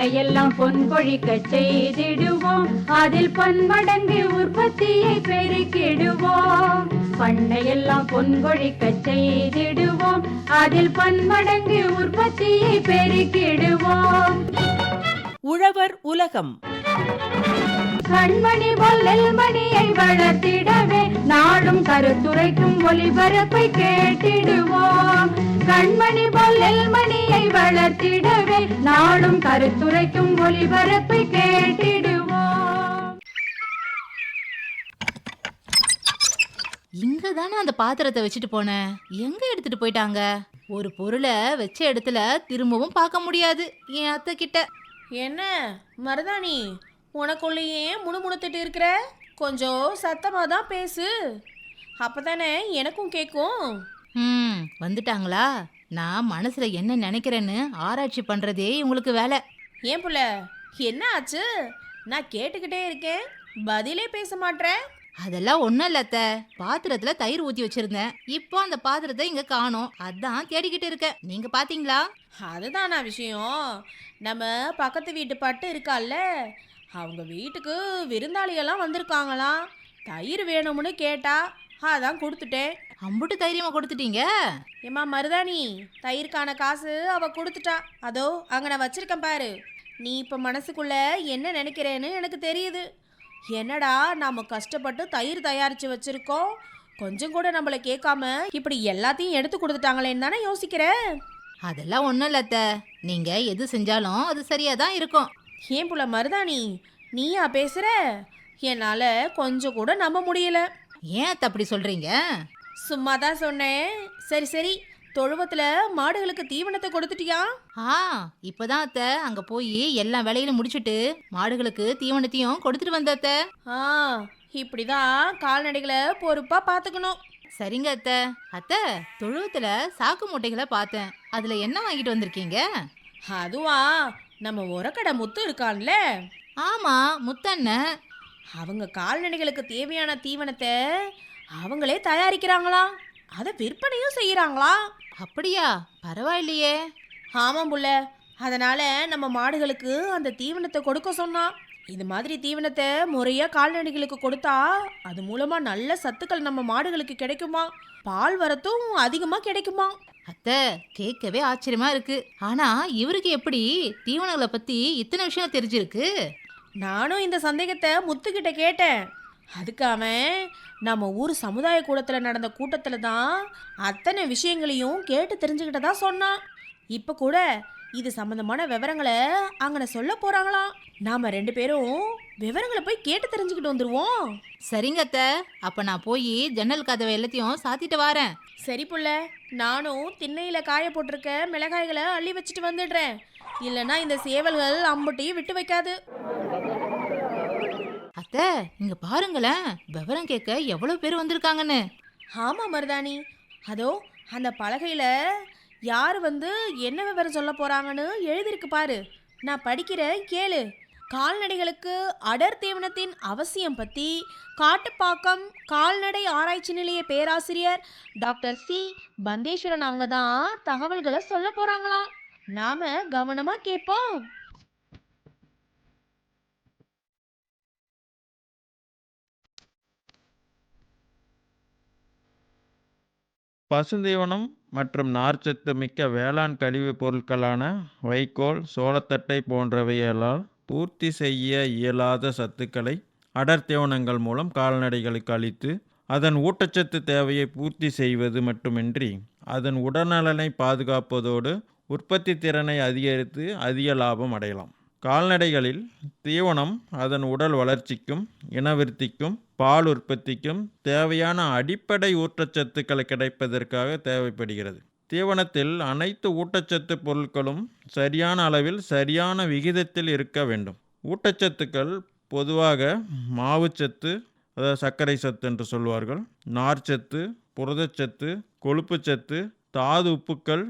பண்ணையெல்லாம் பொன் கொழிக்க செய்திடுவோம், அதில் பன்மடங்கு உற்பத்தியை பெருக்கிடுவோம். பண்ணையெல்லாம் பொன் கொழிக்க செய்திடுவோம், அதில் பன்மடங்கு உற்பத்தியை பெருக்கிடுவோம். உழவர் உலகம். கண்மணி பொல்லல் மணியை வளர்த்திடவே நாடும் கருத்துரைக்கும் ஒலிபரப்பை கேட்டிடுவோம். கண்மணி பொல்லல் மணியை வளர்த்திடவே நாடும் கருத்துரைக்கும் ஒலிபரப்பை கேட்டிடுவோம். இங்கதானே அந்த பாத்திரத்தை வச்சுட்டு போனேன், எங்க எடுத்துட்டு போயிட்டாங்க? ஒரு பொருளை வச்ச இடத்துல திரும்பவும் பார்க்க முடியாது என் அத்தை கிட்ட. என்ன மருதாணி, உனக்குள்ளேயே முணுமுணுத்துட்டு இருக்கிற? கொஞ்சம் சத்தமாக தான் பேசு, அப்பதானே எனக்கும் கேட்கும். வந்துட்டாங்களா? நான் மனசுல என்ன நினைக்கிறேன்னு ஆராய்ச்சி பண்றதே உங்களுக்கு வேலை. ஏன் புள்ள, என்ன ஆச்சு? நான் கேட்டுக்கிட்டே இருக்கேன், பதிலே பேச மாட்டேன். அதெல்லாம் ஒன்றும் இல்லை அத்தை, பாத்திரத்துல தயிர் ஊற்றி வச்சிருந்தேன், இப்போ அந்த பாத்திரத்தை இங்க காணோம், அதான் தேடிக்கிட்டு இருக்கேன். நீங்க பாத்தீங்களா? அதுதானா விஷயம். நம்ம பக்கத்து வீட்டு பட்டு இருக்கால்ல, அவங்க வீட்டுக்கு விருந்தாளிகள்லாம் வந்திருக்காங்களாம். தயிர் வேணும்னு கேட்டா, அதான் கொடுத்துட்டேன். அம்புட்டு தைரியமா கொடுத்துட்டீங்க? ஏம்மா மருதாணி, தயிருக்கான காசு அவ கொடுத்துட்டா. அதோ அங்கே நான் வச்சிருக்கேன் பாரு. நீ இப்போ மனசுக்குள்ள என்ன நினைக்கிறேன்னு எனக்கு தெரியுது. என்னடா நாம கஷ்டப்பட்டு தயிர் தயாரித்து வச்சிருக்கோம், கொஞ்சம் கூட நம்மளை கேட்காம இப்படி எல்லாத்தையும் எடுத்து கொடுத்துட்டாங்களேன்னு தானே யோசிக்கிறேன். அதெல்லாம் ஒன்றும் இல்லை அத்தை, நீங்க எது செஞ்சாலும் அது சரியா தான் இருக்கும். ஏன் புள்ள மருதாணி, நீயா பேசுற? என்னால் கொஞ்சம் கூட நம்ப முடியல. ஏன் அத்தை அப்படி சொல்றீங்க? சும்மா தான் சொன்னேன். சரி சரி, தொழுவத்தில் மாடுகளுக்கு தீவனத்தை கொடுத்துட்டியா? இப்பதான் அத்தை அங்க போய் எல்லா வேலையிலும் முடிச்சுட்டு மாடுகளுக்கு தீவனத்தையும் கொடுத்துட்டு வந்த அத்தை. இப்படிதான் கால்நடைகளை பொறுப்பா பார்த்துக்கணும். சரிங்க அத்தை. அத்தை, தொழுவத்துல சாக்கு மூட்டைகளை பார்த்தேன், அதுல என்ன வாங்கிட்டு வந்திருக்கீங்க? அதுவா, நம்ம உரக்கடை முத்து இருக்கான்ல. ஆமா, முத்தண்ணன். அவங்க கால்நடைகளுக்கு தேவையான தீவனத்தை அவங்களே தயாரிக்கிறாங்களாம், அதை விற்பனையும் செய்யறாங்களா. அப்படியா? பரவாயில்லையே. ஆமாம் புள்ள, அதனால நம்ம மாடுகளுக்கு அந்த தீவனத்தை கொடுக்க சொன்னான். இது மாதிரி தீவனத்தை முறையா கால்நடைகளுக்கு கொடுத்தா அது மூலமா நல்ல சத்துக்கள் நம்ம மாடுகளுக்கு கிடைக்குமா, பால் வரத்தும் அதிகமா கிடைக்குமா. அத்தை, கேட்கவே ஆச்சரியமா இருக்கு. ஆனா இவருக்கு எப்படி தீவனங்களை பத்தி இத்தனை விஷயம் தெரிஞ்சிருக்கு? நானும் இந்த சந்தேகத்தை முத்துக்கிட்ட கேட்டேன். அதுக்கு அவன் நம்ம ஊர் சமுதாய கூடத்தில் நடந்த கூட்டத்தில் தான் அத்தனை விஷயங்களையும் கேட்டு தெரிஞ்சுக்கிட்டதா சொன்னான். இப்போ கூட இது சம்மந்தமான விவரங்களை அங்கே சொல்ல போகிறாங்களாம். நாம் 2 பேரும் விவரங்களை போய் கேட்டு தெரிஞ்சுக்கிட்டு வந்துடுவோம். சரிங்க அத்தை, அப்போ நான் போய் ஜன்னல் கதவை எல்லாத்தையும் சாத்திட்டு வரேன். சரி புள்ள, நானும் திண்ணையில் காய போட்டிருக்க மிளகாய்களை அள்ளி வச்சுட்டு வந்துடுறேன். இல்லைன்னா இந்த சேவல்கள் அம்புட்டையும் விட்டு வைக்காது. அத்தை, இங்க பாருங்களேன், விவரம் கேட்க எவ்வளவு பேர் வந்திருக்காங்கன்னு. ஆமா மருதாணி, அதோ அந்த பலகையில யார் வந்து என்ன விவரம் சொல்ல போறாங்கன்னு எழுதிருக்கு பாரு. நான் படிக்கிறேன், கேளு. கால்நடைகளுக்கு அடர் தீவனத்தின் அவசியம் பற்றி காட்டுப்பாக்கம் கால்நடை ஆராய்ச்சி நிலைய பேராசிரியர் டாக்டர் சி பந்தேஸ்வரன் அவங்க தான் தகவல்களை சொல்ல போறாங்களாம். நாம கவனமா கேட்போம். பசுந்தீவனம் மற்றும் நார்ச்சத்து மிக்க வேளாண் கழிவுப் பொருட்களான வைக்கோல், சோளத்தட்டை போன்றவைகளால் பூர்த்தி செய்ய இயலாத சத்துக்களை அடர் தீவனங்கள் மூலம் கால்நடைகளுக்கு அளித்து அதன் ஊட்டச்சத்து தேவையை பூர்த்தி செய்வது மட்டுமின்றி அதன் உடல்நலனை பாதுகாப்பதோடு உற்பத்தி திறனை அதிகரித்து அதிக லாபம் அடையலாம். கால்நடைகளில் தீவனம் அதன் உடல் வளர்ச்சிக்கும் இனவிருத்திக்கும் பால் உற்பத்திக்கும் தேவையான அடிப்படை ஊட்டச்சத்துக்களை கிடைப்பதற்காக தேவைப்படுகிறது. தீவனத்தில் அனைத்து ஊட்டச்சத்து பொருட்களும் சரியான அளவில் சரியான விகிதத்தில் இருக்க வேண்டும். ஊட்டச்சத்துக்கள் பொதுவாக மாவுச்சத்து, அதாவது சர்க்கரை சத்து என்று சொல்வார்கள், நார்ச்சத்து, புரதச்சத்து, கொழுப்புச்சத்து, தாது உப்புக்கள்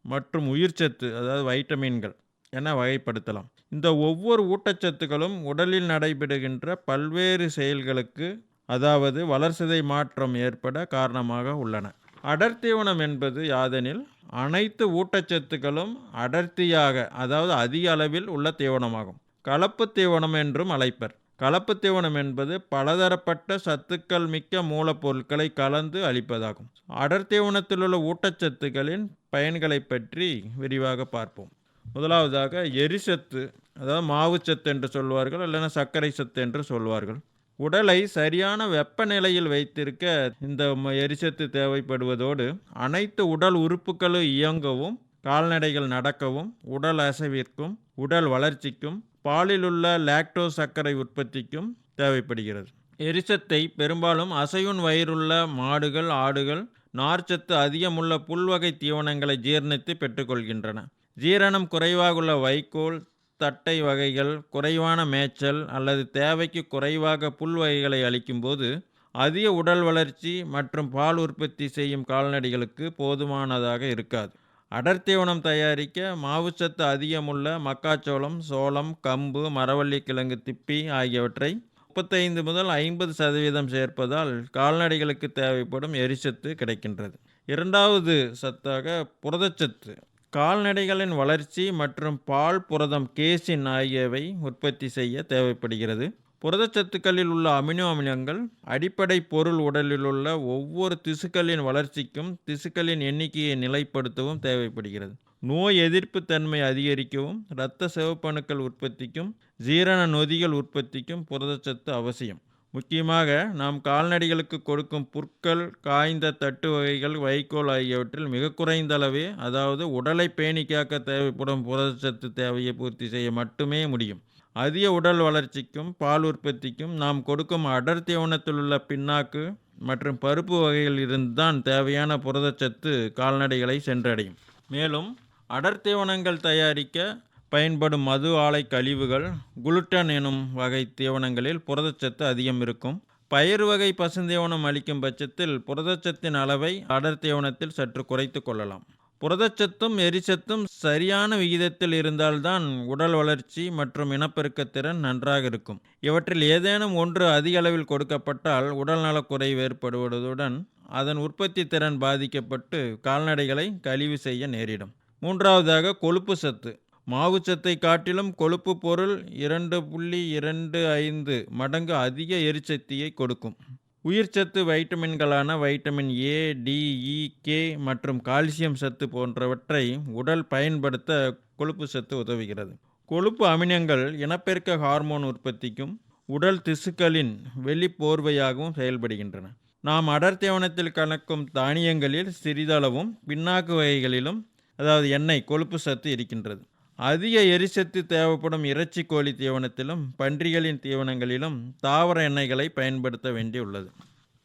மற்றும் உயிர்ச்சத்து, அதாவது வைட்டமின்கள் என வகைப்படுத்தலாம். இந்த ஒவ்வொரு ஊட்டச்சத்துக்களும் உடலில் நடைபெறுகின்ற பல்வேறு செயல்களுக்கு, அதாவது வளர்சிதை மாற்றம் ஏற்பட காரணமாக உள்ளன. அடர்த்தீவனம் என்பது யாதெனில் அனைத்து ஊட்டச்சத்துக்களும் அடர்த்தியாக, அதாவது அதிக அளவில் உள்ள தீவனமாகும். கலப்பு தீவனம் என்றும் அழைப்பர். கலப்பு தீவனம் என்பது பலதரப்பட்ட சத்துக்கள் மிக்க மூலப்பொருட்களை கலந்து அளிப்பதாகும். அடர் தீவனத்தில் உள்ள ஊட்டச்சத்துக்களின் பயன்களை பற்றி விரிவாக பார்ப்போம். முதலாவதாக எரிசத்து, அதாவது மாவுச்சத்து என்று சொல்வார்கள், இல்லைன்னா சர்க்கரை சத்து என்று சொல்வார்கள். உடலை சரியான வெப்பநிலையில் வைத்திருக்க இந்த எரிசத்து தேவைப்படுவதோடு அனைத்து உடல் உறுப்புகளும் இயங்கவும், கால்நடைகள் நடக்கவும், உடல் அசைவிற்கும், உடல் வளர்ச்சிக்கும், பாலிலுள்ள லாக்டோஸ் சர்க்கரை உற்பத்திக்கும் தேவைப்படுகிறது. எரிசத்தை பெரும்பாலும் அசையும் வயிறுள்ள மாடுகள், ஆடுகள் நார்ச்சத்து அதிகமுள்ள புல்வகை தீவனங்களை ஜீரணித்து பெற்றுக்கொள்கின்றன. ஜீரணம் குறைவாக உள்ள வைக்கோல், தட்டை வகைகள், குறைவான மேய்ச்சல் அல்லது தேவைக்கு குறைவாக புல் வகைகளை அளிக்கும்போது அதிக உடல் வளர்ச்சி மற்றும் பால் உற்பத்தி செய்யும் கால்நடைகளுக்கு போதுமானதாக இருக்காது. அடர்த்தீவனம் தயாரிக்க மாவுச்சத்து அதிகமுள்ள மக்காச்சோளம், சோளம், கம்பு, மரவள்ளி கிழங்கு திப்பி ஆகியவற்றை 35 முதல் 50% சேர்ப்பதால் கால்நடைகளுக்கு தேவைப்படும் எரிசத்து கிடைக்கின்றது. இரண்டாவது சத்தாக புரதச்சத்து. கால்நடைகளின் வளர்ச்சி மற்றும் பால் புரதம் கேசின் ஆகியவை உற்பத்தி செய்ய தேவைப்படுகிறது. புரதச்சத்துக்களில் உள்ள அமினோ அமிலங்கள் அடிப்படை பொருள் உடலில் உள்ள ஒவ்வொரு திசுக்களின் வளர்ச்சிக்கும், திசுக்களின் எண்ணிக்கையை நிலைப்படுத்தவும் தேவைப்படுகிறது. நோய் எதிர்ப்பு தன்மை அதிகரிக்கவும், இரத்த சிவப்பணுக்கள் உற்பத்திக்கும், ஜீரண நொதிகள் உற்பத்திக்கும் புரதச்சத்து அவசியம். முக்கியமாக நாம் கால்நடைகளுக்கு கொடுக்கும் புற்கள், காய்ந்த தட்டு வகைகள், வைக்கோல் ஆகியவற்றில் மிக குறைந்த அளவே, அதாவது உடலை பேணி காக்க தேவைப்படும் புரதச்சத்து தேவையை பூர்த்தி செய்ய மட்டுமே முடியும். அதிக உடல் வளர்ச்சிக்கும் பால் உற்பத்திக்கும் நாம் கொடுக்கும் அடர் தீவனத்தில் உள்ள பிண்ணாக்கு மற்றும் பருப்பு வகைகள் இருந்துதான் தேவையான புரதச்சத்து கால்நடைகளை சென்றடையும். மேலும் அடர் தீவனங்கள் தயாரிக்க பயன்படும் மது ஆலை கழிவுகள், குளுட்டன் எனும் வகை தீவனங்களில் புரதச்சத்து அதிகம் இருக்கும். பயிர் வகை பசுந்தீவனம் அளிக்கும் பட்சத்தில் புரதச்சத்தின் அளவை அடர் தீவனத்தில் சற்று குறைத்து கொள்ளலாம். புரதச்சத்தும் எரிசத்தும் சரியான விகிதத்தில் இருந்தால்தான் உடல் வளர்ச்சி மற்றும் இனப்பெருக்கத்திறன் நன்றாக இருக்கும். இவற்றில் ஏதேனும் ஒன்று அதிக அளவில் கொடுக்கப்பட்டால் உடல் நலக்குறைவு ஏற்படுவதுடன் அதன் உற்பத்தி திறன் பாதிக்கப்பட்டு கால்நடைகளை கழிவு செய்ய நேரிடும். மூன்றாவதாக கொழுப்பு சத்து. மாவுச்சத்தை காட்டிலும் கொழுப்பு பொருள் 2.25 மடங்கு அதிக எரிசக்தியை கொடுக்கும். உயிர்ச்சத்து வைட்டமின்களான vitamin A, D, E, K மற்றும் கால்சியம் சத்து போன்றவற்றை உடல் பயன்படுத்த கொழுப்பு சத்து உதவுகிறது. கொழுப்பு அமினங்கள் இனப்பெருக்க ஹார்மோன் உற்பத்திக்கும், உடல் திசுக்களின் வெளிப்போர்வையாகவும் செயல்படுகின்றன. நாம் அடர் தீவனத்தில் கலக்கும் தானியங்களில் சிறிதளவும், பிண்ணாக்கு வகைகளிலும், அதாவது எண்ணெய், கொழுப்பு சத்து இருக்கின்றது. அதிக எரிசத்து தேவைப்படும் இறைச்சி கோழி தீவனத்திலும், பன்றிகளின் தீவனங்களிலும் தாவர எண்ணெய்களை பயன்படுத்த வேண்டியுள்ளது.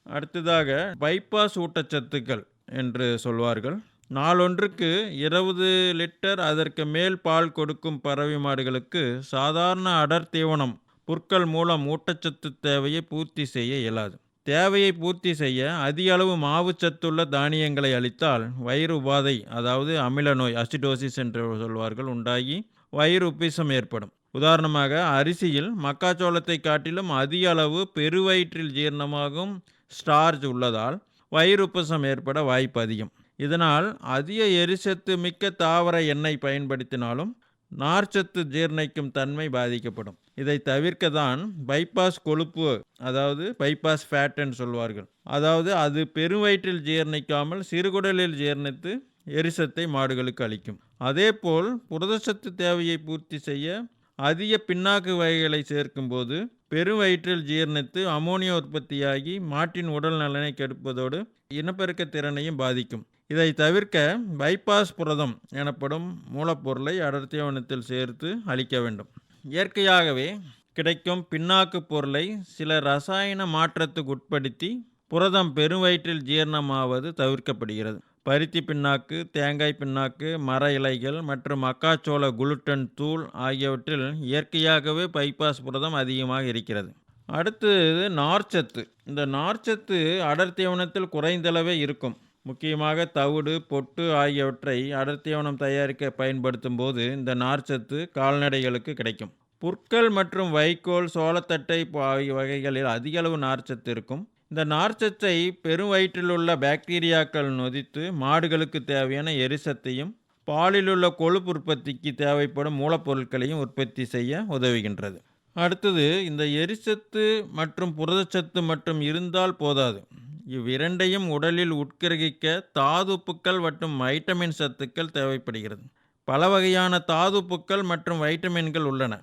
அடுத்ததாக பைபாஸ் ஊட்டச்சத்துக்கள் என்று சொல்வார்கள். நாளொன்றுக்கு 20 லிட்டர் அதற்கு மேல் பால் கொடுக்கும் பறவை மாடுகளுக்கு சாதாரண அடர் தீவனம் புற்கள் மூலம் ஊட்டச்சத்து தேவையை பூர்த்தி செய்ய இயலாது. தேவையை பூர்த்தி செய்ய அதிக அளவு மாவுச்சத்துள்ள தானியங்களை அளித்தால் வயிறு உபாதை, அதாவது அமில நோய், அசிடோசிஸ் என்று சொல்வார்கள், உண்டாகி வயிறு உப்பிசம் ஏற்படும். உதாரணமாக அரிசியில் மக்காச்சோளத்தை காட்டிலும் அதிக அளவு பெருவயிற்றில் ஜீரணமாகும் ஸ்டார்ச் உள்ளதால் வயிறு உப்பசம் ஏற்பட வாய்ப்பு அதிகம். இதனால் அதிக எரிசத்து மிக்க தாவர எண்ணெய் பயன்படுத்தினாலும் நார்ச்சத்து ஜீரணிக்கும் தன்மை பாதிக்கப்படும். இதை தவிர்க்க தான் பைபாஸ் கொழுப்பு, அதாவது பைபாஸ் ஃபேட் என்று சொல்வார்கள். அதாவது அது பெருவயிற்றில் ஜீரணிக்காமல் சிறுகுடலில் ஜீரணித்து எரிசத்தை மாடுகளுக்கு அளிக்கும். அதேபோல் புரதச்சத்து தேவையை பூர்த்தி செய்ய அதிக பிண்ணாக்கு வகைகளை சேர்க்கும்போது பெருவயிற்றில் ஜீரணித்து அமோனியா உற்பத்தியாகி மாட்டின் உடல் நலனை கெடுப்பதோடு இனப்பெருக்க திறனையும் பாதிக்கும். இதை தவிர்க்க பைபாஸ் புரதம் எனப்படும் மூலப்பொருளை அடர் தீவனத்தில் சேர்த்து அளிக்க வேண்டும். இயற்கையாகவே கிடைக்கும் பிண்ணாக்கு பொருளை சில ரசாயன மாற்றத்துக்கு உட்படுத்தி புரதம் பெருவயிற்றில் ஜீரணமாவது தவிர்க்கப்படுகிறது. பருத்தி பிண்ணாக்கு, தேங்காய் பிண்ணாக்கு, மர இலைகள் மற்றும் மக்காச்சோள குளுட்டன் தூள் ஆகியவற்றில் இயற்கையாகவே பைபாஸ் புரதம் அதிகமாக இருக்கிறது. அடுத்தது நார்ச்சத்து. இந்த நார்ச்சத்து அடர் தீவனத்தில் குறைந்தளவே இருக்கும். முக்கியமாக தவிடு, பொட்டு ஆகியவற்றை அடர் தீவனம் தயாரிக்க பயன்படுத்தும் போது இந்த நார்ச்சத்து கால்நடைகளுக்கு கிடைக்கும். புற்கள் மற்றும் வைக்கோல், சோளத்தட்டை ஆகிய வகைகளில் அதிக அளவு நார்ச்சத்து இருக்கும். இந்த நார்ச்சத்தை பெரும் வயிற்றில் உள்ள பாக்டீரியாக்கள் நொதித்து மாடுகளுக்கு தேவையான எரிசத்தையும் பாலிலுள்ள கொழுப்பு உற்பத்திக்கு தேவைப்படும் மூலப்பொருட்களையும் உற்பத்தி செய்ய உதவுகின்றது. அடுத்தது, இந்த எரிசத்து மற்றும் புரதச்சத்து மட்டும் இருந்தால் போதாது. இவ்விரண்டையும் உடலில் உட்கிரகிக்க தாதுப்புக்கள் மற்றும் வைட்டமின் சத்துக்கள் தேவைப்படுகிறது. பல வகையான தாதுப்புக்கள் மற்றும் வைட்டமின்கள் உள்ளன.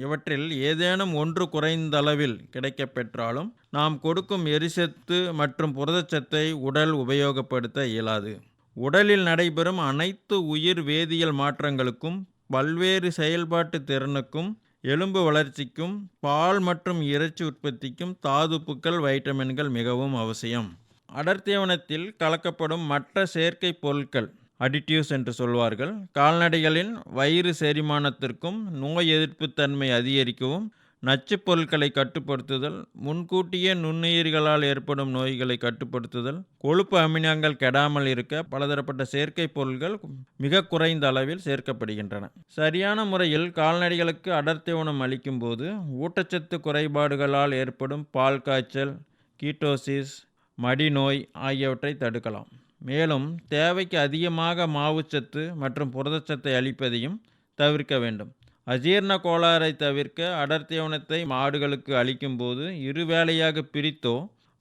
இவற்றில் ஏதேனும் ஒன்று குறைந்த அளவில் கிடைக்கப் பெற்றாலும் நாம் கொடுக்கும் எரிசத்து மற்றும் புரதச்சத்தை உடல் உபயோகப்படுத்த இயலாது. உடலில் நடைபெறும் அனைத்து உயிர் வேதியியல் மாற்றங்களுக்கும், பல்வேறு செயல்பாட்டு திறனுக்கும், எலும்பு வளர்ச்சிக்கும், பால் மற்றும் இறைச்சி உற்பத்திக்கும் தாதுப்புக்கள், வைட்டமின்கள் மிகவும் அவசியம். அடர்த்தீவனத்தில் கலக்கப்படும் மற்ற செயற்கை பொருட்கள், அடிட்டிவ்ஸ் என்று சொல்வார்கள், கால்நடைகளின் வயிறு செரிமானத்திற்கும் நோய் எதிர்ப்பு தன்மை அதிகரிக்கவும், நச்சுப் பொருட்களை கட்டுப்படுத்துதல், முன்கூட்டியே நுண்ணுயிர்களால் ஏற்படும் நோய்களை கட்டுப்படுத்துதல், கொழுப்பு அமிலங்கள் கெடாமல் இருக்க பலதரப்பட்ட செயற்கை பொருட்கள் மிக குறைந்த அளவில் சேர்க்கப்படுகின்றன. சரியான முறையில் கால்நடைகளுக்கு அடர்த்தீவனம் அளிக்கும் போது ஊட்டச்சத்து குறைபாடுகளால் ஏற்படும் பால் காய்ச்சல், கீட்டோசிஸ், மடிநோய் ஆகியவற்றை தடுக்கலாம். மேலும் தேவைக்கு அதிகமாக மாவுச்சத்து மற்றும் புரதச்சத்தை அளிப்பதையும் தவிர்க்க வேண்டும். அஜீரண கோளாறை தவிர்க்க அடர்த்தீவனத்தை மாடுகளுக்கு அளிக்கும் போது இருவேளையாக பிரித்தோ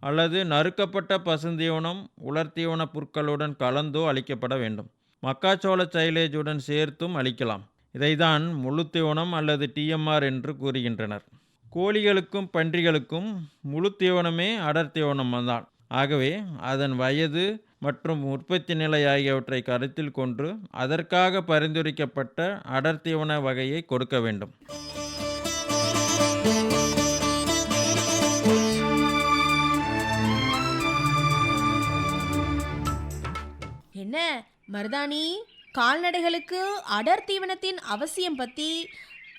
அல்லது நறுக்கப்பட்ட பசுந்தீவனம், உலர்த்தீவன புற்களுடன் கலந்தோ அளிக்கப்பட வேண்டும். மக்காச்சோள சைலேஜுடன் சேர்த்தும் அளிக்கலாம். இதைதான் முழு தீவனம் அல்லது டிஎம்ஆர் என்று கூறுகின்றனர். கோழிகளுக்கும் பன்றிகளுக்கும் முழு தீவனமே அடர்த்தீவனம் தான். ஆகவே அதன் வயது மற்றும் உற்பத்தி நிலை ஆகியவற்றை கருத்தில் கொண்டு அதற்காக பரிந்துரைக்கப்பட்ட அடர்த்தீவன வகையை கொடுக்க வேண்டும். என்ன மருதாணி, கால்நடைகளுக்கு அடர் தீவனத்தின் அவசியம் பற்றி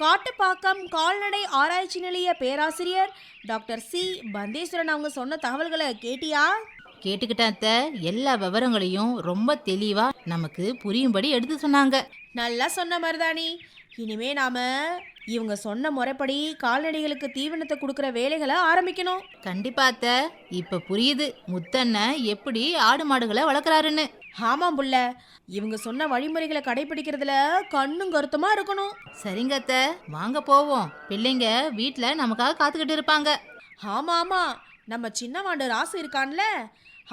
காட்டுப்பாக்கம் கால்நடை ஆராய்ச்சி நிலைய பேராசிரியர் டாக்டர் சி. பந்தேஸ்வரன் அவங்க சொன்ன தகவல்களை கேட்டியா? கேட்டுக்கிட்டேன் அத்தை. எல்லா விவரங்களையும் ரொம்ப தெளிவா நமக்கு புரியும்படி எடுத்து சொன்னாங்க. நல்லா சொன்ன மருதாணி. இனிமே நாம இவங்க சொன்ன முறைப்படி கால்நடைகளுக்கு தீவனத்தை கொடுக்குற வேலைகளை ஆரம்பிக்கணும். கண்டிப்பா அத்தை. இப்ப புரியுது முத்தண்ணன் எப்படி ஆடு மாடுகளை வளர்க்குறாருன்னு. ஆமாம் புள்ள, இவங்க சொன்ன வழிமுறைகளை கடைபிடிக்கிறதுல கண்ணும் கருத்துமா இருக்கணும். சரிங்க அத்தை, வாங்க போவோம். பிள்ளைங்க வீட்டுல நமக்காக காத்துக்கிட்டு இருப்பாங்க. ஆமா ஆமா, நம்ம சின்னவாண்டு ராசு இருக்கான்ல,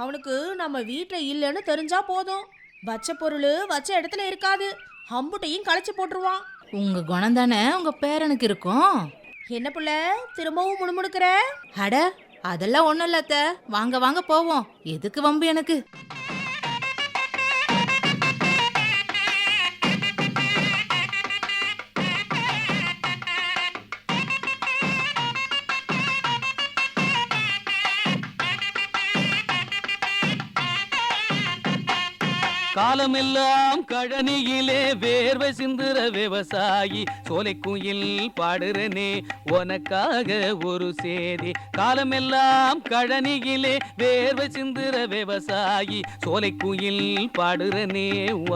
அவனுக்கு நம்ம வீட்டில் இல்லைன்னு தெரிஞ்சா போதும், வச்ச பொருள் வச்ச இடத்துல இருக்காது, அம்புட்டையும் களைச்சி போட்டுருவான். உங்க குணம் தானே உங்க பேரனுக்கு இருக்கும். என்ன புள்ள திரும்பவும் முணுமுணுக்கிற? அட அதெல்லாம் ஒண்ணும் இல்ல அத்தை. வாங்க வாங்க போவோம். எதுக்கு வம்பு எனக்கு? காலமெல்லாம் கழனியிலே வேர்வை சிந்துற விவசாயி, சோலை குயில் பாடுறனே உனக்காக ஒரு சேதி. காலமெல்லாம் கழனியிலே வேர்வை சிந்துற விவசாயி, சோலை குயில் பாடுறனே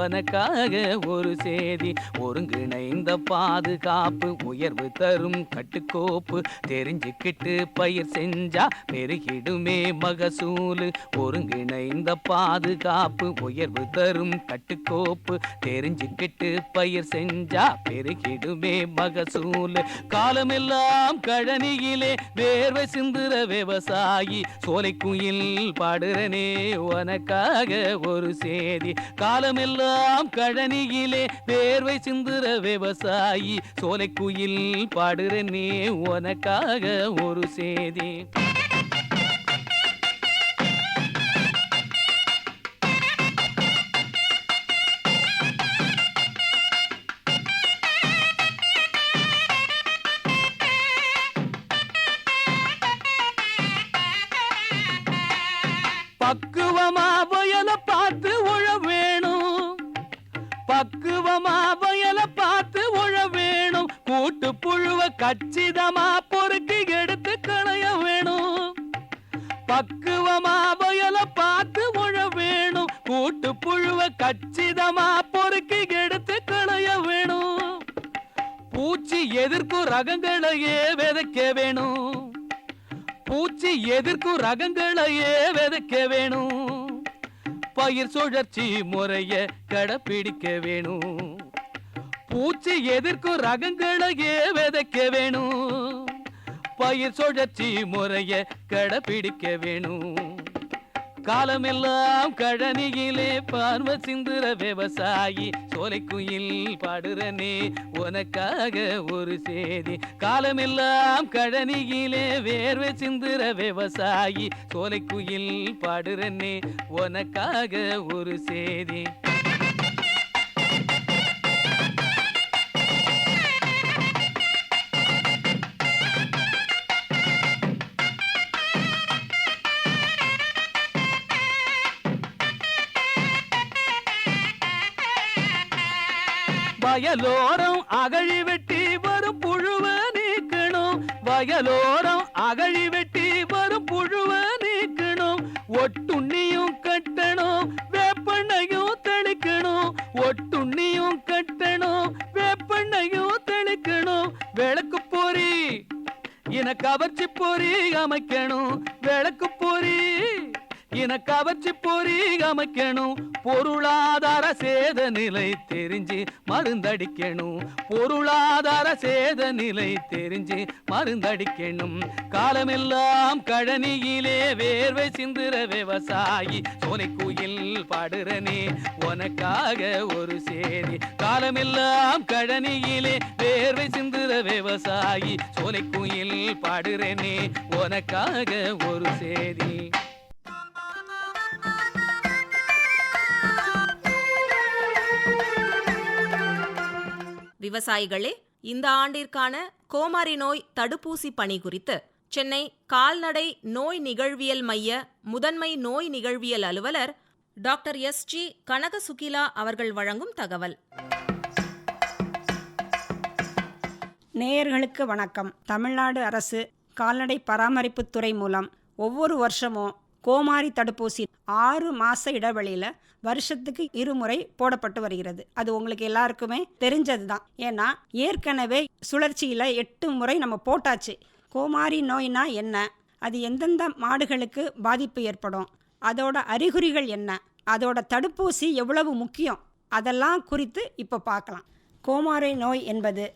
உனக்காக ஒரு சேதி. ஒருங்கிணைந்த பாதுகாப்பு உயர்வு தரும் கட்டுக்கோப்பு, தெரிஞ்சுக்கிட்டு பயிர் செஞ்சா பெருகிடுமே மகசூலு. ஒருங்கிணைந்த பாதுகாப்பு உயர்வு தரும் கட்டுக்கோப்பு, தெரிஞ்சுக்கிட்டு பயிர் செஞ்சா பெருகிடுமே மகசூல். காலமெல்லாம் கழனியிலே வேர்வை சிந்துற விவசாயி, சோலை குயில் பாடுறனே உனக்காக ஒரு சேதி. காலமெல்லாம் கழனியிலே வேர்வை சிந்துற விவசாயி, சோலை குயில் பாடுறனே உனக்காக ஒரு சேதி. பக்குவமா வயல பார்த்து உழ வேணும், பக்குவமா வயல பார்த்து உழ வேணும். கூட்டு புழுவ கச்சிதமா பொறுக்கி எடுத்து களைய வேணும். பக்குவமா வயல பார்த்து உழ வேணும். கூட்டு புழுவ கச்சிதமா பொறுக்கி எடுத்து களைய வேணும். பூச்சி எதிர்ப்பு ரகங்களையே விதைக்க வேணும். பூச்சி எதிர்க்கும் ரகங்களையே விதைக்க வேணும். பயிர் சுழற்சி முறைய கடைப்பிடிக்க வேணும். பூச்சி எதிர்க்கும் ரகங்களையே விதைக்க வேணும். பயிர் சுழற்சி முறைய கடைப்பிடிக்க வேணும். காலமெல்லாம் கழனியிலே பார்வை சிந்துற விவசாயி சோலைக்குயில் பாடுறனே உனக்காக ஒரு சேதி. காலமெல்லாம் கழனியிலே வேர்வை சிந்துற விவசாயி சோலைக்குயில் பாடுறனே உனக்காக ஒரு சேதி. வயலோரம் அகழி வெட்டி வரும் புழுவ நீக்கணும். வயலோரம் அகழி வெட்டி வரும் புழுவ நீக்கணும். ஒட்டுண்ணியும் கட்டணும், வேப்பண்ணையும் தெளிக்கணும். ஒட்டுண்ணியும் கட்டணும், வேப்பண்ணையும் தெளிக்கணும். விளக்கு பொறி இன கவர்ச்சி பொறி அமைக்கணும். விளக்கு பொறி இன கவர்ச்சி பொறி அமைக்கணும். பொருளாதார சேத நிலை தெரிஞ்சு மருந்தடிக்கணும். பொருளாதார சேத நிலை தெரிஞ்சு மருந்தடிக்கணும். காலமெல்லாம் கழனியிலே வேர்வை சிந்துற விவசாயி சோலைக்குயில் பாடுறனே உனக்காக ஒரு சேதி. காலமெல்லாம் கழனியிலே வேர்வை சிந்துற விவசாயி சோலைக்குயில் பாடுறனே உனக்காக ஒரு சேதி. விவசாயிகளே, இந்த ஆண்டிற்கான கோமாரி நோய் தடுப்பூசி பணி குறித்து சென்னை கால்நடை நோய் நிகழ்வியல் மைய முதன்மை நோய் நிகழ்வியல் அலுவலர் டாக்டர் எஸ்.ஜி. கனகசுகிலா அவர்கள் வழங்கும் தகவல். நேயர்களுக்கு வணக்கம். தமிழ்நாடு அரசு கால்நடை பராமரிப்புத்துறை மூலம் ஒவ்வொரு வருஷமும் கோமாரி தடுப்பூசி 6 மாத இடைவெளியில் வருஷத்துக்கு 2 முறை போடப்பட்டு வருகிறது. அது உங்களுக்கு எல்லாருக்குமே தெரிஞ்சது தான். ஏன்னா ஏற்கனவே சுழற்சியில் 8 முறை நம்ம போட்டாச்சு. கோமாரி நோய்னா என்ன, அது எந்தெந்த மாடுகளுக்கு பாதிப்பு ஏற்படும், அதோட அறிகுறிகள் என்ன, அதோட தடுப்பூசி எவ்வளவு முக்கியம், அதெல்லாம் குறித்து இப்போ பார்க்கலாம். கோமாரி நோய் என்பது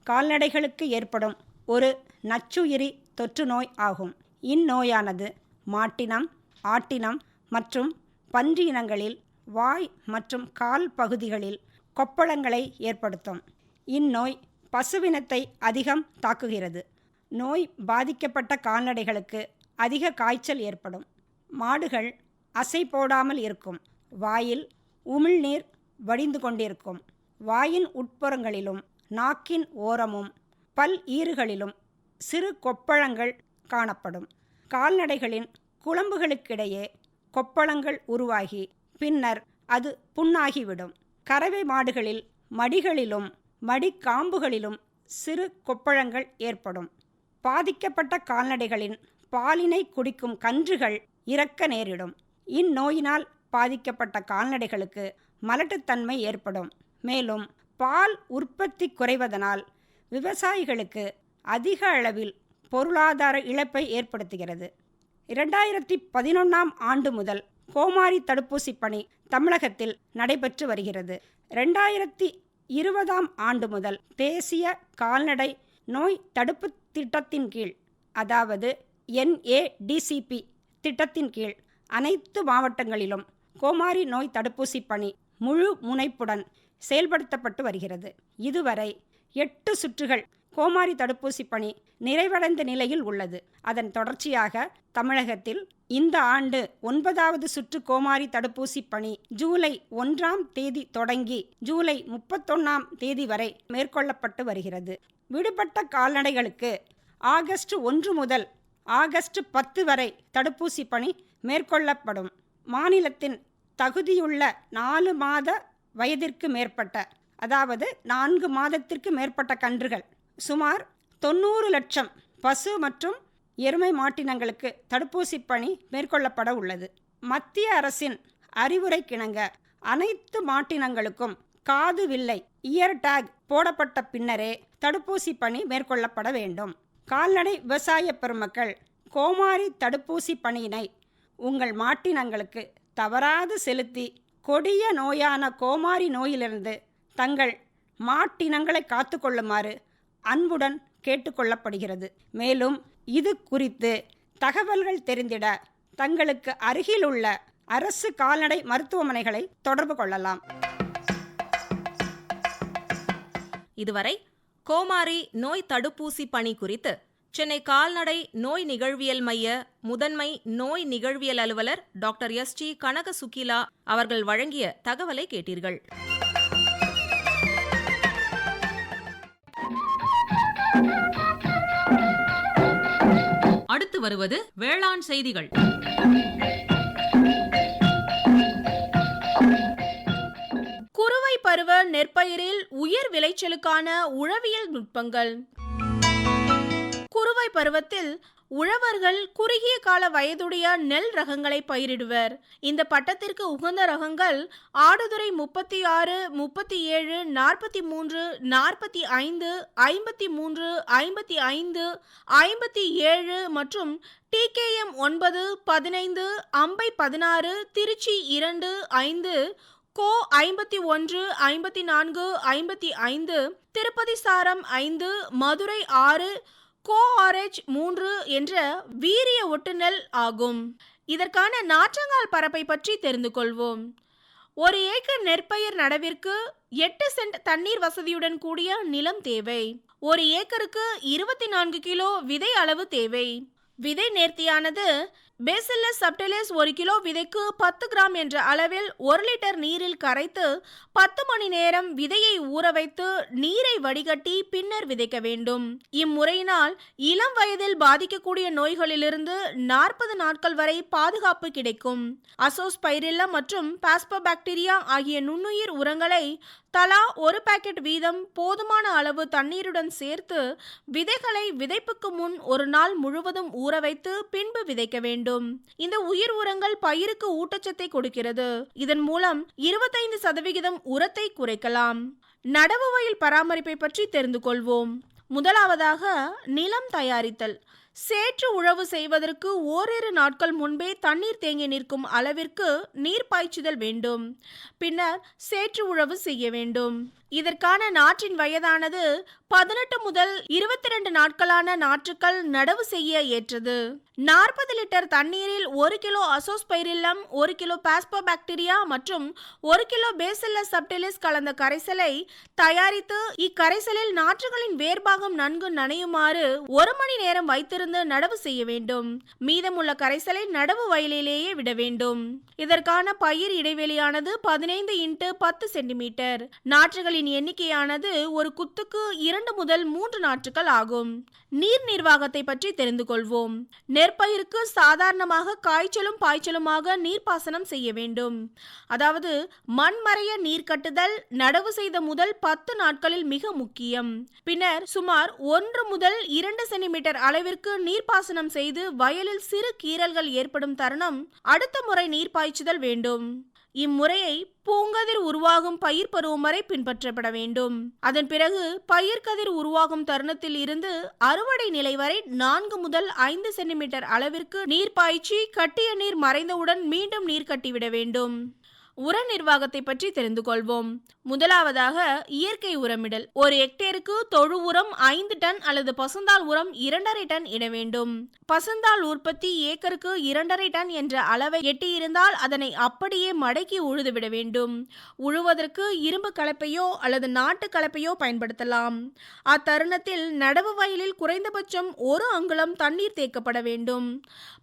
கால்நடைகளுக்கு ஏற்படும் ஒரு நச்சுயிரி தொற்று நோய் ஆகும். இந்நோயானது மாட்டினம், ஆட்டினம் மற்றும் பன்றி இனங்களில் வாய் மற்றும் கால் பகுதிகளில் கொப்பளங்களை ஏற்படுத்தும். இந்நோய் பசுவினத்தை அதிகம் தாக்குகிறது. நோய் பாதிக்கப்பட்ட கால்நடைகளுக்கு அதிக காய்ச்சல் ஏற்படும். மாடுகள் அசை போடாமல் இருக்கும். வாயில் உமிழ்நீர் வடிந்து கொண்டிருக்கும். வாயின் உட்புறங்களிலும் நாக்கின் ஓரமும் பல் ஈறுகளிலும் சிறு கொப்பளங்கள் காணப்படும். கால்நடைகளின் குளம்புகளுக்கிடையே கொப்பளங்கள் உருவாகி பின்னர் அது புண்ணாகிவிடும். கறவை மாடுகளில் மடிகளிலும் மடிக்காம்புகளிலும் சிறு கொப்பளங்கள் ஏற்படும். பாதிக்கப்பட்ட கால்நடைகளின் பாலினை குடிக்கும் கன்றுகள் இறக்க நேரிடும். இந்நோயினால் பாதிக்கப்பட்ட கால்நடைகளுக்கு மலட்டுத்தன்மை ஏற்படும். மேலும் பால் உற்பத்தி குறைவதனால் விவசாயிகளுக்கு அதிக அளவில் பொருளாதார இழப்பை ஏற்படுத்துகிறது. 2011ஆம் ஆண்டு முதல் கோமாரி தடுப்பூசி பணி தமிழகத்தில் நடைபெற்று வருகிறது. 2020ஆம் ஆண்டு முதல் தேசிய கால்நடை நோய் தடுப்பு திட்டத்தின் கீழ், அதாவது NADCP திட்டத்தின் கீழ் அனைத்து மாவட்டங்களிலும் கோமாரி நோய் தடுப்பூசி பணி முழு முனைப்புடன் செயல்படுத்தப்பட்டு வருகிறது. இதுவரை 8 சுற்றுகள் கோமாரி தடுப்பூசி பணி நிறைவடைந்த நிலையில் உள்ளது. அதன் தொடர்ச்சியாக தமிழகத்தில் இந்த ஆண்டு 9வது சுற்று கோமாரி தடுப்பூசி பணி ஜூலை 1ஆம் தேதி தொடங்கி ஜூலை 31ஆம் தேதி வரை மேற்கொள்ளப்பட்டு வருகிறது. விடுபட்ட கால்நடைகளுக்கு ஆகஸ்ட் 1 முதல் ஆகஸ்ட் 10 வரை தடுப்பூசி பணி மேற்கொள்ளப்படும். மாநிலத்தின் தகுதியுள்ள 4 மாத வயதிற்கு மேற்பட்ட, அதாவது 4 மாதத்திற்கு மேற்பட்ட கன்றுகள், சுமார் 90 லட்சம் பசு மற்றும் எருமை மாட்டினங்களுக்கு தடுப்பூசி பணி மேற்கொள்ளப்பட உள்ளது. மத்திய அரசின் அறிவுரைக்கிணங்க அனைத்து மாட்டினங்களுக்கும் காது வில்லை இயர் டேக் போடப்பட்ட பின்னரே தடுப்பூசி பணி மேற்கொள்ளப்பட வேண்டும். கால்நடை விவசாய பெருமக்கள் கோமாரி தடுப்பூசி பணியினை உங்கள் மாட்டினங்களுக்கு தவறாது செலுத்தி கொடிய நோயான கோமாரி நோயிலிருந்து தங்கள் மாட்டினங்களை காத்துக்கொள்ளுமாறு அன்புடன் கேட்டுக்கொள்ளப்படுகிறது. மேலும் இது குறித்து தகவல்கள் தெரிந்திட தங்களுக்கு அருகிலுள்ள அரசு கால்நடை மருத்துவமனைகளை தொடர்பு கொள்ளலாம். இதுவரை கோமாரி நோய் தடுப்பூசி பணி குறித்து சென்னை கால்நடை நோய் நிகழ்வியல் மைய முதன்மை நோய் நிகழ்வியல் அலுவலர் டாக்டர் எஸ்.ஜி. கனக சுகிலா அவர்கள் வழங்கிய தகவலை கேட்டீர்கள். அடுத்து வருவது வேளாண் செய்திகள். குறுவை பருவ நெற்பயிரில் உயர் விளைச்சலுக்கான உழவியல் நுட்பங்கள். குறுவை பருவத்தில் உழவர்கள் குறுகிய கால வயதுடைய நெல் ரகங்களை பயிரிடுவர். இந்த பட்டத்திற்கு உகந்த ரகங்கள் ஆடுதுறை 36, 37, 43, 45, 53, 55, 57 மற்றும் TKM 9, 15, அம்பை 16, திருச்சி 2, 5, கோ 51, 54, 55, திருப்பதி சாரம் 5, மதுரை 6, கோ RH 3 என்ற வீரிய ஒட்டுநெல் ஆகும். இதற்கான நாற்றங்கால் பரப்பை பற்றி தெரிந்து கொள்வோம். 1 ஏக்கர் நெற்பயிர் நடவிற்கு 8 சென்ட் தண்ணீர் வசதியுடன் கூடிய நிலம் தேவை. 1 ஏக்கருக்கு 24 கிலோ விதை அளவு தேவை. விதை நேர்த்தியானது பேசில்லஸ் சப்டிலிஸ் 1 கிலோ விதைக்கு 10 கிராம் என்ற அளவில் 1 லிட்டர் நீரில் கரைத்து 10 மணி நேரம் விதையை ஊற வைத்து நீரை வடிகட்டி பின்னர் விதைக்க வேண்டும். இம்முறையினால் இளம் வயதில் பாதிக்கக்கூடிய நோய்களிலிருந்து 40 நாட்கள் வரை பாதுகாப்பு கிடைக்கும். அசோஸ்பைரில்லம் மற்றும் பாஸ்போபாக்டீரியா ஆகிய நுண்ணுயிர் உரங்களை தலா 1 பாக்கெட் வீதம் போதுமான அளவு தண்ணீருடன் சேர்த்து விதைகளை விதைப்புக்கு முன் 1 நாள் முழுவதும் ஊற வைத்து பின்பு விதைக்க வேண்டும். இந்த உயிர் உரங்கள் பயிருக்கு ஊட்டச்சத்தை கொடுக்கிறது. இதன் மூலம் 25% உரத்தை குறைக்கலாம். நடவு வயல் பராமரிப்பை பற்றி தெரிந்து கொள்வோம். முதலாவதாக நிலம் தயாரித்தல். சேற்று உழவு செய்வதற்கு ஓரிரு நாட்கள் முன்பே தண்ணீர் தேங்கி நிற்கும் அளவிற்கு நீர் பாய்ச்சுதல் வேண்டும். பின்னர் சேற்று உழவு செய்ய வேண்டும். இதற்கான நாற்றின் வயதானது 18 முதல் 22 நாட்களான நாற்றுக்கள் நடவு செய்ய ஏற்றது. 40 லிட்டர் தண்ணீரில் 1 கிலோ அசோஸ்பைரில்லம், 1 கிலோ பாஸ்போபாக்டீரியா மற்றும் 1 கிலோ பேசில்லஸ் சப்டிலிஸ் கலந்த கரைசலை தயாரித்து இக்கரைசலில் நாற்றுகளின் வேர்பாகம் நன்கு நனையுமாறு 1 மணி நேரம் வைத்திருந்து நடவு செய்ய வேண்டும். மீதமுள்ள கரைசலை நடவு வயலிலேயே விட வேண்டும். இதற்கான பயிர் இடைவெளியானது 15 x 10 சென்டிமீட்டர். நாற்றுகளின் எண்ணிக்கையானது ஒரு குத்துக்கு 2 முதல் 3 நாற்றுகள் ஆகும். நீர் நிர்வாகத்தை பற்றி தெரிந்து கொள்வோம். நெற்பயிருக்கு சாதாரணமாக காய்ச்சலும் பாய்ச்சலுமாக நீர்ப்பாசனம் செய்ய வேண்டும். அதாவது மண்மறைய நீர் கட்டுதல் நடவு செய்த முதல் 10 நாட்களில் மிக முக்கியம். பின்னர் சுமார் 1 முதல் 2 சென்டிமீட்டர் அளவிற்கு நீர்ப்பாசனம் செய்து வயலில் சிறு கீறல்கள் ஏற்படும் தருணம் அடுத்த முறை நீர் பாய்ச்சுதல் வேண்டும். இம்முறையை பூங்கதிர் உருவாகும் பயிர் பருவம் வரை பின்பற்றப்பட வேண்டும். அதன் பிறகு பயிர்கதிர் உருவாகும் தருணத்தில் இருந்து அறுவடை நிலை வரை 4 முதல் 5 சென்டிமீட்டர் அளவிற்கு நீர் பாய்ச்சி கட்டிய நீர் மறைந்தவுடன் மீண்டும் நீர் கட்டிவிட வேண்டும். உர நிர்வாகத்தை பற்றி தெரிந்து கொள்வோம். முதலாவதாக இயற்கை உரமிடல். 1 ஹெக்டேருக்கு தொழு உரம் 5 டன் அல்லது பசுந்தாள் உரம் 2.5 டன் இட வேண்டும். பசுந்தாள் உற்பத்தி ஏக்கருக்கு 2.5 டன் என்ற அளவை எட்டியிருந்தால் அதனை அப்படியே மடக்கி உழுதுவிட வேண்டும். உழுவதற்கு இரும்பு கலப்பையோ அல்லது நாட்டு கலப்பையோ பயன்படுத்தலாம். அத்தருணத்தில் நடவு வயலில் குறைந்தபட்சம் 1 அங்குலம் தண்ணீர் தேக்கப்பட வேண்டும்.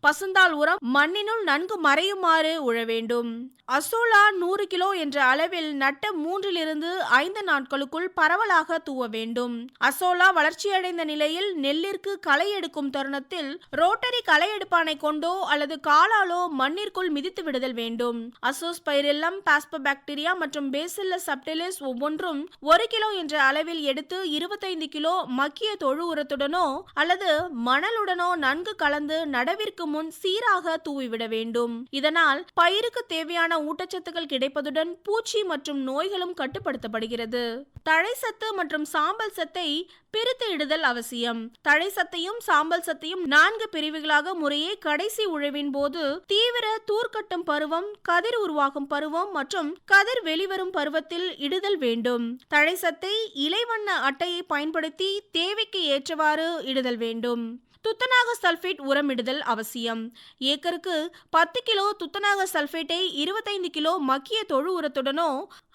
பசுந்தாள் உரம் மண்ணினுள் நன்கு மறையுமாறு உழ வேண்டும். அசோலா 100 கிலோ என்ற அளவில் நட்ட 3 லிருந்து 5 நாட்களுக்குள் பரவலாக தூவ வேண்டும். அசோலா வளர்ச்சியடைந்த நிலையில் நெல்லிற்கு களை எடுக்கும் தருணத்தில் ரோட்டரி களை எடுப்பானை கொண்டோ அல்லது காலாலோ மண்ணிற்குள் மிதித்து விடுதல் வேண்டும். அசோஸ்பைரில்லம், பாஸ்போபாக்டீரியா மற்றும் பேசில்லஸ் சப்டிலிஸ் ஒவ்வொன்றும் 1 கிலோ என்ற அளவில் எடுத்து 25 கிலோ மக்கிய தொழு உரத்துடனோ அல்லது மணலுடனோ நன்கு கலந்து நடவிற்கு முன் சீராக தூவிவிட வேண்டும். இதனால் பயிருக்கு தேவையான ஊட்டச்சத்துக்கள் ஊட்டச்சத்துக்கள் கிடைப்பதுடன் பூச்சி மற்றும் நோய்களும் கட்டுப்படுத்தப்படுகிறது. தழை சத்து மற்றும் சாம்பல் சத்தை பிரித்து இடுதல் அவசியம். தழை சத்தையும் சாம்பல் சத்தையும் 4 பிரிவுகளாக முறையே கடைசி உழவின் போது, தீவிர தூர்க்கட்டும் பருவம், கதிர் உருவாகும் பருவம் மற்றும் கதிர் வெளிவரும் பருவத்தில் இடுதல் வேண்டும். தழை சத்தை இலைவண்ண அட்டையை பயன்படுத்தி தேவைக்கு ஏற்றவாறு இடுதல் வேண்டும். துத்தநாக சல்பேட் உரமிடுதல் அவசியம். ஏக்கருக்கு 10 கிலோ துத்தநாக சல்பேட்டை 25 கிலோ மக்கிய தொழு உரத்துடனோ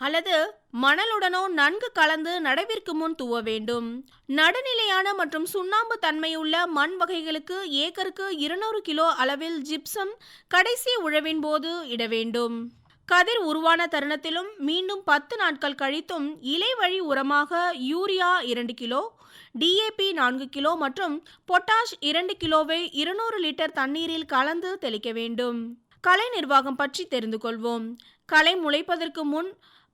அல்லது மணலுடனோ நன்கு கலந்து நடவிற்கு முன் தூவ வேண்டும். நடுநிலையான மற்றும் சுண்ணாம்பு தன்மையுள்ள மண் வகைகளுக்கு ஏக்கருக்கு 200 கிலோ அளவில் ஜிப்சம் கடைசி உழவின் போது இட வேண்டும். கதிர் உருவான தருணத்திலும் மீண்டும் 10 நாட்கள் கழித்தும் இலை வழி உரமாக யூரியா 2 கிலோ, DAP 4 கிலோ மற்றும் பொட்டாஷ் 2 கிலோவை 200 லிட்டர் தண்ணீரில் கலந்து தெளிக்க வேண்டும். களை நிர்வாகம் பற்றி தெரிந்து கொள்வோம். களை முளைப்பதற்கு முன்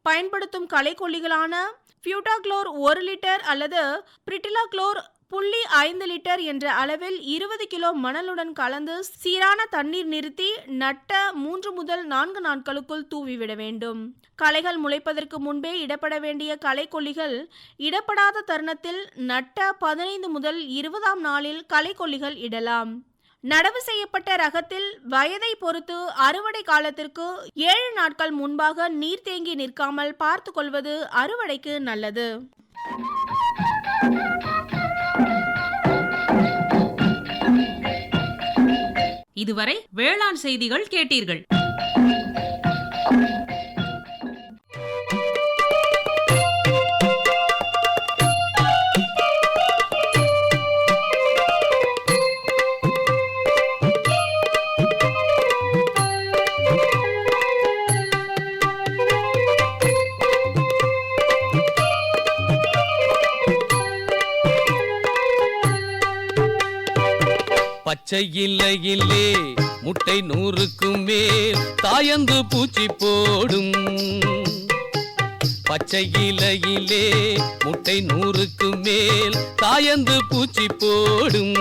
பயன்படுத்தும் களைக்கொல்லிகளான பியூட்டாக்ளோர் 1 லிட்டர் அல்லது பிரிட்டிலாக்ளோர் 0.5 லிட்டர் என்ற அளவில் 20 கிலோ மணலுடன் கலந்து சீரான தண்ணீர் நிறுத்தி நட்ட 3 முதல் 4 நாட்களுக்குள் தூவிவிட வேண்டும். களைகள் முளைப்பதற்கு முன்பே இடப்பட வேண்டிய களைக்கொல்லிகள் இடப்படாத தருணத்தில் நட்ட 15 முதல் 20ஆம் நாளில் களைக்கொல்லிகள் இடலாம். நடவு செய்யப்பட்ட ரகத்தில் வயதை பொறுத்து அறுவடை காலத்திற்கு 7 நாட்கள் முன்பாக நீர் தேங்கி நிற்காமல் பார்த்து கொள்வது அறுவடைக்கு நல்லது. இதுவரை வேளாண் செய்திகள் கேட்டீர்கள். பச்சை இலையிலே முட்டை 100க்கும் மேல் தாயந்து பூச்சி போடும். பச்சை இலையிலே முட்டை 100க்கும் மேல் தாயந்து பூச்சி போடும்.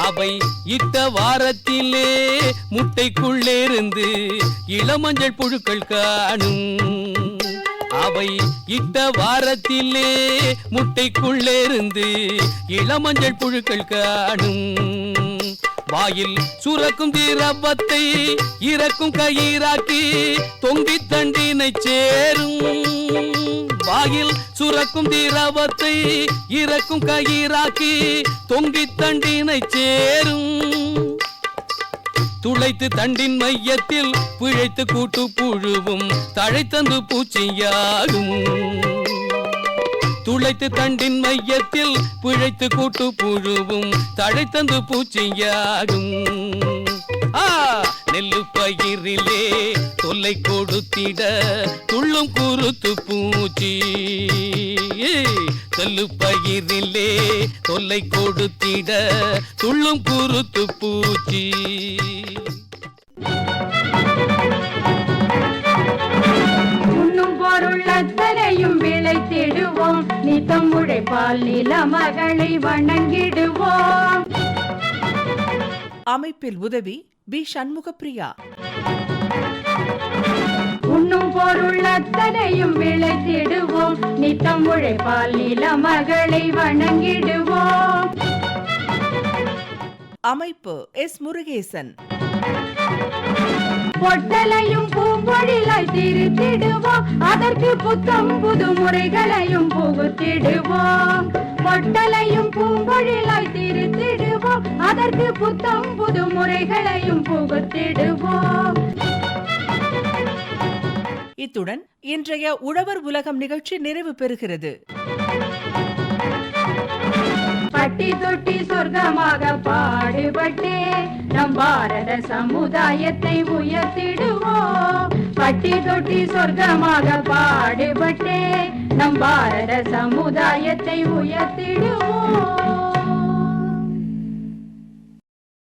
அவை இட்ட வாரத்திலே முட்டைக்குள்ளேருந்து இளமஞ்சள் புழுக்கள் காணும். அவை இட்ட வாரத்திலே முட்டைக்குள்ளேருந்து இளமஞ்சள் புழுக்கள் காணும். வாயில் சுரக்கும் திரவத்தை இறக்கும் கயிறாக்கி தொங்கி தண்டினை சேரும். வாயில் சுரக்கும் திரவத்தை இறக்கும் கயிறாக்கி தொங்கி தண்டினை சேரும். துளைத்து தண்டின் மையத்தில் பிழைத்து கூட்டு புழுவும் தழைத்தந்து பூச்சியாகும். துளைத்து தண்டின் மையத்தில் பிழைத்து கூட்டு புழுவும் தழைத்தந்து பூச்சியாகும். நெல்லு பயிரிலே தொல்லை கொடுத்திட துள்ளும் குருத்து பூச்சி. நெல்லு பயிரிலே தொல்லை கொடுத்திட துள்ளும் குருத்து பூச்சி. உண்ணும் பொருள் அத்தனையும் விளைத்திடுவோம், நித்தம் உழைப்பால் நில மகளை வணங்கிடுவோம். அமைப்பில் உதவி பி. சண்முகப்பிரியா. உண்ணும் பொருள் அத்தனையும் விளைத்திடுவோம், நித்தம் உழைப்பால் நில மகளை வணங்கிடுவோம். அமைப்பு எஸ். முருகேசன். பொட்டலையும் பூம்பொழிலாய் திருத்திடுவோம், அதற்கு புத்தம் புது முறைகளையும் புகுத்திடுவோம். பொட்டலையும் பூம்பொழிலாய் திருத்திடுவோம், அதற்கு புத்தம் புது முறைகளையும் புகுத்திடுவோம். இத்துடன் இன்றைய உழவர் உலகம் நிகழ்ச்சி நிறைவு பெறுகிறது. பட்டி தொட்டி சொர்க்கமாக பாடுபட்டே நம் பாரத சமுதாயத்தை உயர்த்திடுவோம். பட்டி தொட்டி சொர்க்கமாக பாடுபட்டே நம் பாரத சமுதாயத்தை உயர்த்திடுவோம்.